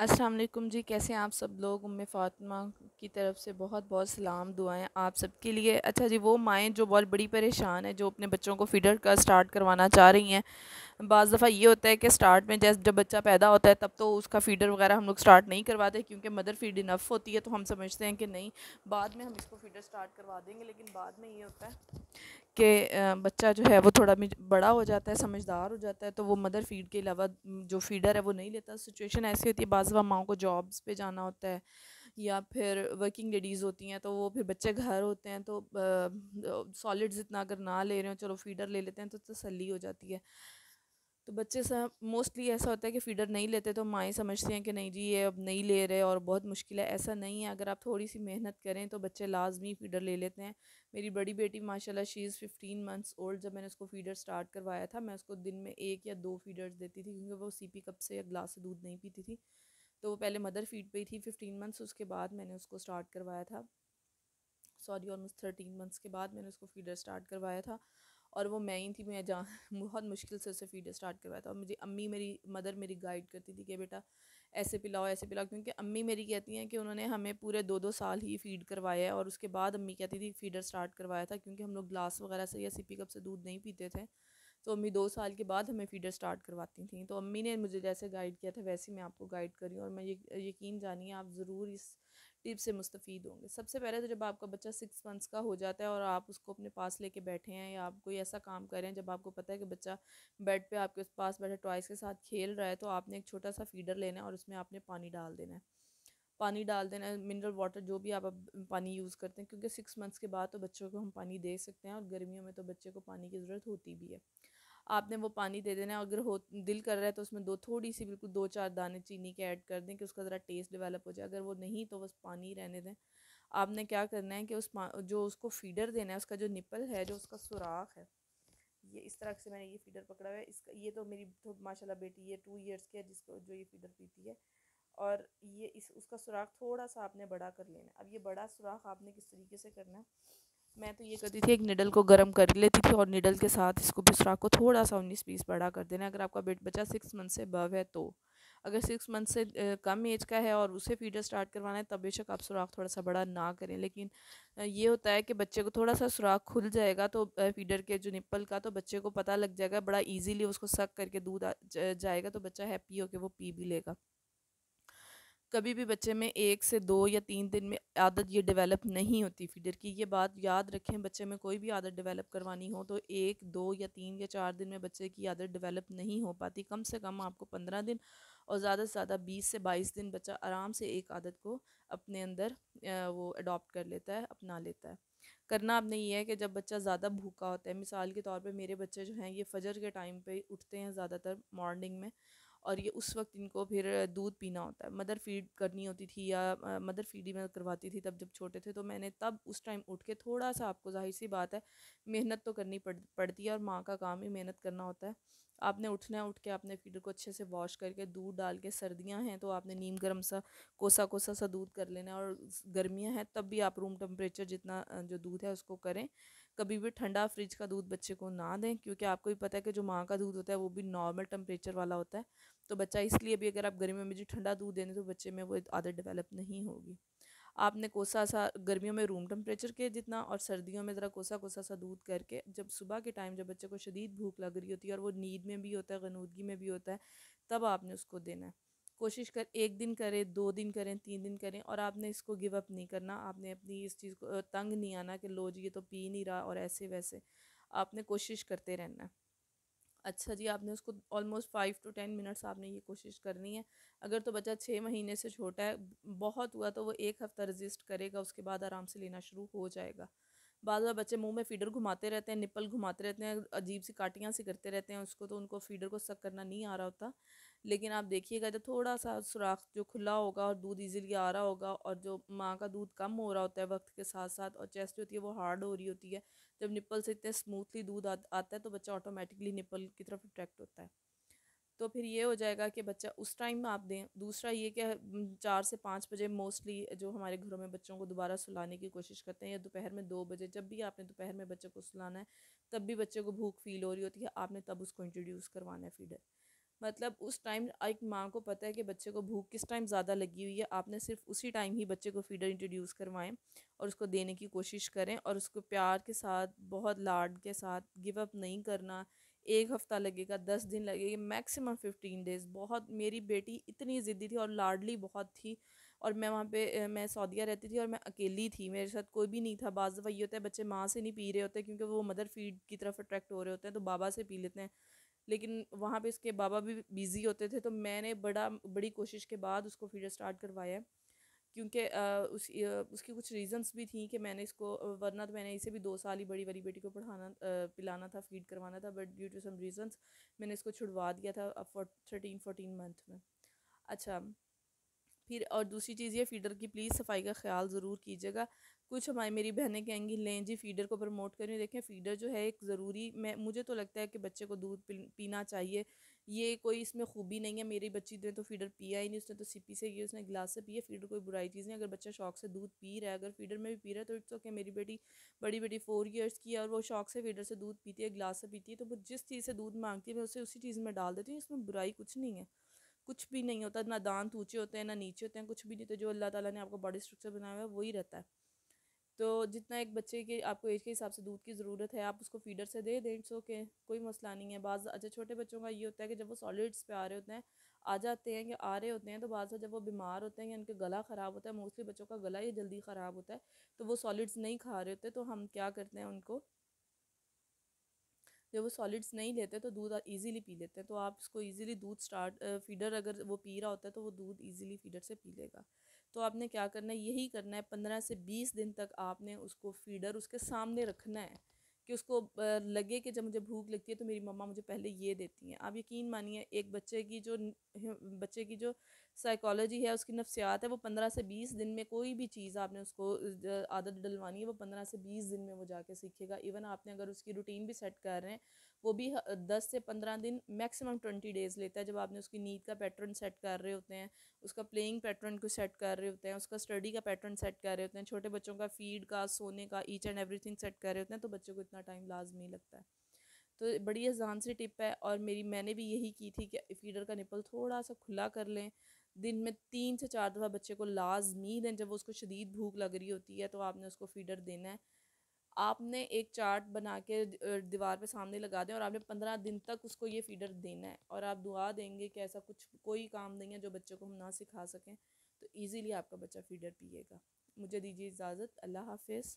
अस्सलाम वालेकुम जी, कैसे हैं आप सब लोग। उम्मे फ़ातिमा की तरफ से बहुत बहुत सलाम दुआएं आप सबके लिए। अच्छा जी, वो माएँ जो बहुत बड़ी परेशान हैं, जो अपने बच्चों को फ़ीडर का स्टार्ट करवाना चाह रही हैं। बाज़ दफ़ा ये होता है कि स्टार्ट में जैसे जब बच्चा पैदा होता है तब तो उसका फ़ीडर वगैरह हम लोग स्टार्ट नहीं करवाते, क्योंकि मदर फ़ीड इनफ़ होती है, तो हम समझते हैं कि नहीं, बाद में हम इसको फ़ीडर स्टार्ट करवा देंगे। लेकिन बाद में ये होता है कि बच्चा जो है वो थोड़ा बड़ा हो जाता है, समझदार हो जाता है, तो वो मदर फ़ीड के अलावा जो फ़ीडर है वो नहीं लेता। सिचुएशन ऐसी होती है, बाज़ माओं को जॉब्स पे जाना होता है या फिर वर्किंग लेडीज़ होती हैं, तो वो फिर बच्चे घर होते हैं, तो सॉलिड्स इतना अगर ना ले रहे हो, चलो फ़ीडर ले लेते हैं तो तसल्ली हो जाती है। तो बच्चे सब मोस्टली ऐसा होता है कि फ़ीडर नहीं लेते, तो माएँ समझती हैं कि नहीं जी ये अब नहीं ले रहे और बहुत मुश्किल है। ऐसा नहीं है, अगर आप थोड़ी सी मेहनत करें तो बच्चे लाजमी फ़ीडर ले लेते हैं। मेरी बड़ी बेटी माशाल्लाह शी इज़ 15 मंथ्स ओल्ड, जब मैंने उसको फ़ीडर स्टार्ट करवाया था, मैं उसको दिन में 1 या 2 फ़ीडर्स देती थी, क्योंकि वो सीपी कप से या ग्लास से दूध नहीं पीती थी। तो वो पहले मदर फ़ीड पे ही थी 15 मंथ्स, उसके बाद मैंने उसको स्टार्ट करवाया था। सॉरी, ऑलमोस्ट 13 मंथ्स के बाद मैंने उसको फ़ीडर स्टार्ट करवाया था। और वो मैं ही थी, मैं जहाँ बहुत मुश्किल से उसे फ़ीडर स्टार्ट करवाया था। और मुझे अम्मी, मेरी मदर मेरी गाइड करती थी कि बेटा ऐसे पिलाओ, क्योंकि अम्मी मेरी कहती हैं कि उन्होंने हमें पूरे 2-2 साल ही फ़ीड करवाया है, और उसके बाद अम्मी कहती थी फ़ीडर स्टार्ट करवाया था, क्योंकि हम लोग ग्लास वगैरह से या सिपी कप से दूध नहीं पीते थे। तो अम्मी 2 साल के बाद हमें फ़ीडर स्टार्ट करवाती थी। तो अम्मी ने मुझे जैसे गाइड किया था वैसे ही मैं आपको गाइड कर रही हूँ, और मैं यकीन जानिए आप ज़रूर इस टिप से मुस्तफ़ीद होंगे। सबसे पहले तो जब आपका बच्चा 6 मंथ्स का हो जाता है और आप उसको अपने पास लेके बैठे हैं, या आप कोई ऐसा काम कर रहे हैं जब आपको पता है कि बच्चा बेड पे आपके पास बैठा टॉयज़ के साथ खेल रहा है, तो आपने एक छोटा सा फ़ीडर लेना है और उसमें आपने पानी डाल देना है। पानी डाल देना है, मिनरल वाटर जो भी आप अब पानी यूज़ करते हैं, क्योंकि 6 मंथ्स के बाद तो बच्चों को हम पानी दे सकते हैं, और गर्मियों में तो बच्चे को पानी की ज़रूरत होती भी है। आपने वो पानी दे देना है, अगर हो दिल कर रहा है तो उसमें दो थोड़ी सी बिल्कुल 2-4 दाने चीनी के ऐड कर दें कि उसका ज़रा टेस्ट डेवलप हो जाए। अगर वो नहीं तो बस पानी ही रहने दें। आपने क्या करना है कि जो उसको फीडर देना है, उसका जो निपल है, जो उसका सुराख है, ये इस तरह से मैंने ये फीडर पकड़ा हुआ है। इसका ये तो मेरी तो माशाल्लाह बेटी ये 2 ईयर्स की है, जिसको जो ये फीडर पीती है। और ये इस उसका सुराख थोड़ा सा आपने बड़ा कर लेना है। अब ये बड़ा सुराख आपने किस तरीके से करना है, मैं तो ये करती थी, एक निडल को गर्म कर लेती थी और निडल के साथ इसको भी सुराख को थोड़ा सा 19-20 बड़ा कर देना है। अगर आपका बच्चा 6 मंथ से अबव है तो, अगर 6 मंथ से कम एज का है और उसे फीडर स्टार्ट करवाना है, तब बेशक आप सुराख थोड़ा सा बड़ा ना करें। लेकिन ये होता है कि बच्चे को थोड़ा सा सुराख खुल जाएगा तो फीडर के जो निप्पल का, तो बच्चे को पता लग जाएगा, बड़ा ईजीली उसको सक करके दूध जाएगा, तो बच्चा हैप्पी होकर वो पी भी लेगा। कभी भी बच्चे में 1 से 2 या 3 दिन में आदत ये डेवलप नहीं होती फीडर की, ये बात याद रखें। बच्चे में कोई भी आदत डेवलप करवानी हो तो 1, 2 या 3 या 4 दिन में बच्चे की आदत डेवलप नहीं हो पाती। कम से कम आपको 15 दिन और ज़्यादा से ज़्यादा 20 से 22 दिन बच्चा आराम से एक आदत को अपने अंदर वो अडॉप्ट कर लेता है, अपना लेता है। करना आपने ये है कि जब बच्चा ज़्यादा भूखा होता है, मिसाल के तौर पे मेरे बच्चे जो हैं ये फजर के टाइम पे उठते हैं ज़्यादातर मॉर्निंग में, और ये उस वक्त इनको फिर दूध पीना होता है। मदर फीड करनी होती थी, या मदर फीड ही मैं करवाती थी तब जब छोटे थे, तो मैंने तब उस टाइम उठ के थोड़ा सा, आपको जाहिर सी बात है मेहनत तो करनी पड़ती है, और माँ का काम ही मेहनत करना होता है। आपने उठना है, उठ के आपने फीडर को अच्छे से वॉश करके दूध डाल के, सर्दियाँ हैं तो आपने नीम गर्म सा कोसा कोसा सा दूध कर लेना है, और गर्मियाँ हैं तब भी आप रूम टेम्परेचर जितना जो दूध है उसको करें। कभी भी ठंडा फ्रिज का दूध बच्चे को ना दें, क्योंकि आपको भी पता है कि जो माँ का दूध होता है वो भी नॉर्मल टेम्परेचर वाला होता है। तो बच्चा इसलिए भी, अगर आप गर्मियों में जो ठंडा दूध देने, तो बच्चे में वो आदत डेवलप नहीं होगी। आपने कोसा सा गर्मियों में रूम टेम्परेचर के जितना, और सर्दियों में ज़रा कोसा कोसा सा दूध करके, जब सुबह के टाइम जब बच्चे को शदीद भूख लग रही होती है और वो नींद में भी होता है, गनूदगी में भी होता है, तब आपने उसको देना है। कोशिश कर 1 दिन करें, 2 दिन करें, 3 दिन करें, और आपने इसको गिव अप नहीं करना। आपने अपनी इस चीज़ को तंग नहीं आना कि लो जी ये तो पी नहीं रहा और ऐसे वैसे। आपने कोशिश करते रहना है। अच्छा जी, आपने उसको ऑलमोस्ट 5 to 10 मिनट्स आपने ये कोशिश करनी है। अगर तो बच्चा 6 महीने से छोटा है, बहुत हुआ तो वो 1 हफ़्ता रजिस्ट करेगा, उसके बाद आराम से लेना शुरू हो जाएगा। बाद में बच्चे मुंह में फीडर घुमाते रहते हैं, निप्पल घुमाते रहते हैं, अजीब सी काटियाँ सी करते रहते हैं उसको, तो उनको फीडर को सक करना नहीं आ रहा होता। लेकिन आप देखिएगा, जब थोड़ा सा सुराख जो खुला होगा और दूध इजीली आ रहा होगा, और जो माँ का दूध कम हो रहा होता है वक्त के साथ साथ, और चेस्ट होती है वो हार्ड हो रही होती है, जब निप्पल से इतने स्मूथली दूध आता है, तो बच्चा ऑटोमेटिकली निप्पल की तरफ अट्रैक्ट होता है। तो फिर ये हो जाएगा कि बच्चा उस टाइम में आप दें। दूसरा ये कि 4 से 5 बजे मोस्टली जो हमारे घरों में बच्चों को दोबारा सुलाने की कोशिश करते हैं, या दोपहर में 2 बजे, जब भी आपने दोपहर में बच्चे को सुलाना है, तब भी बच्चे को भूख फील हो रही होती है, आपने तब उसको इंट्रोड्यूस करवाना है फीडर। मतलब उस टाइम एक माँ को पता है कि बच्चे को भूख किस टाइम ज़्यादा लगी हुई है, आपने सिर्फ उसी टाइम ही बच्चे को फीडर इंट्रोड्यूस करवाएं और उसको देने की कोशिश करें, और उसको प्यार के साथ, बहुत लाड के साथ, गिव अप नहीं करना। 1 हफ़्ता लगेगा, 10 दिन लगेगा, मैक्सिमम 15 डेज़। बहुत, मेरी बेटी इतनी ज़िद्दी थी और लाडली बहुत थी, और मैं वहाँ पे मैं सऊदीया रहती थी और मैं अकेली थी, मेरे साथ कोई भी नहीं था। बाज़ दफ़ा ये होता है बच्चे माँ से नहीं पी रहे होते क्योंकि वो मदर फीड की तरफ अट्रैक्ट हो रहे होते हैं, तो बाबा से पी लेते हैं, लेकिन वहाँ पे इसके बाबा भी बिज़ी होते थे, तो मैंने बड़ी कोशिश के बाद उसको फीडर स्टार्ट करवाया, क्योंकि उसकी कुछ रीजंस भी थी कि मैंने इसको वरना तो मैंने इसे भी 2 साल ही बड़ी वाली बेटी को पिलाना था, फीड करवाना था, but due to some reasons मैंने इसको छुड़वा दिया था अब 13-14 मंथ में। अच्छा, फिर और दूसरी चीज़ ये, फ़ीडर की प्लीज़ सफाई का ख्याल ज़रूर कीजिएगा। कुछ हमारी मेरी बहनें कहेंगी लें जी फ़ीडर को प्रमोट करें, देखें फ़ीडर जो है एक ज़रूरी, मैं मुझे तो लगता है कि बच्चे को दूध पीना चाहिए, ये कोई इसमें खूबी नहीं है। मेरी बच्ची ने तो फ़ीडर पिया ही नहीं, उसने तो सिपी से किया, उसने गिलास से पिया। फ़ीडर कोई बुराई चीज़ नहीं, अगर बच्चा शौक से दूध पी रहा है, अगर फ़ीडर में भी पी रहा है तो इट्स ओके। मेरी बेटी बड़ी बेटी 4 ईयर्स की है और वो शौक से फ़ीडर से दूध पीती है, गिलास से पीती है, तो वो जिस चीज़ से दूध मांगती है मैं उसे उसी चीज़ में डाल देती हूँ, इसमें बुराई कुछ नहीं है, कुछ भी नहीं होता, ना दांत ऊंचे होते हैं ना नीचे होते हैं, कुछ भी नहीं होता। जो अल्लाह ताला ने आपको बॉडी स्ट्रक्चर बनाया हुआ है वही रहता है। तो जितना एक बच्चे के आपको एज के हिसाब से दूध की ज़रूरत है आप उसको फीडर से दे दें, इट्स ओके, कोई मसला नहीं है। बाज़ अच्छा छोटे बच्चों का ये होता है कि जब वो सॉलिड्स पे आ रहे होते हैं, आ जाते हैं कि आ रहे होते हैं, तो बाज़ जब वो बीमार होते हैं या उनके गला ख़राब होता है, मोस्टली बच्चों का गला ही जल्दी ख़राब होता है, तो वो सॉलिड्स नहीं खा रहे होते, तो हम क्या करते हैं उनको, जब वो सॉलिड्स नहीं लेते तो दूध इजीली पी लेते हैं, तो आप इसको इजीली दूध फीडर अगर वो पी रहा होता है तो वो दूध इजीली फीडर से पी लेगा। तो आपने क्या करना है, यही करना है, 15 से 20 दिन तक आपने उसको फीडर उसके सामने रखना है कि उसको लगे कि जब मुझे भूख लगती है तो मेरी मम्मा मुझे पहले ये देती हैं। आप यकीन मानिए एक बच्चे की जो साइकोलॉजी है, उसकी नफ्सियात है, वो 15 से 20 दिन में कोई भी चीज़ आपने उसको आदत डलवानी है, वो 15 से 20 दिन में वो जाके सीखेगा। इवन आपने अगर उसकी रूटीन भी सेट कर रहे हैं, वो भी 10 से 15 दिन, मैक्सिमम 20 डेज़ लेता है। जब आपने उसकी नींद का पैटर्न सेट कर रहे होते हैं, उसका प्लेइंग पैटर्न को सेट कर रहे होते हैं, उसका स्टडी का पैटर्न सेट कर रहे होते हैं, छोटे बच्चों का फीड का, सोने का, ईच एंड एवरीथिंग सेट कर रहे होते हैं, तो बच्चों को इतना टाइम लाजमी लगता है। तो बड़ी आसान सी टिप है, और मैंने भी यही की थी कि फीडर का निपल थोड़ा सा खुला कर लें। दिन में 3 से 4 दफ़ा बच्चे को लाजमी दें। जब उसको शदीद भूख लग रही होती है तो आपने उसको फीडर देना है। आपने एक चार्ट बना के दीवार पे सामने लगा दें, और आपने 15 दिन तक उसको ये फीडर देना है, और आप दुआ देंगे कि ऐसा कोई काम नहीं है जो बच्चे को हम ना सिखा सकें, तो ईज़िली आपका बच्चा फीडर पिएगा। मुझे दीजिए इजाज़त, अल्लाह हाफिज़।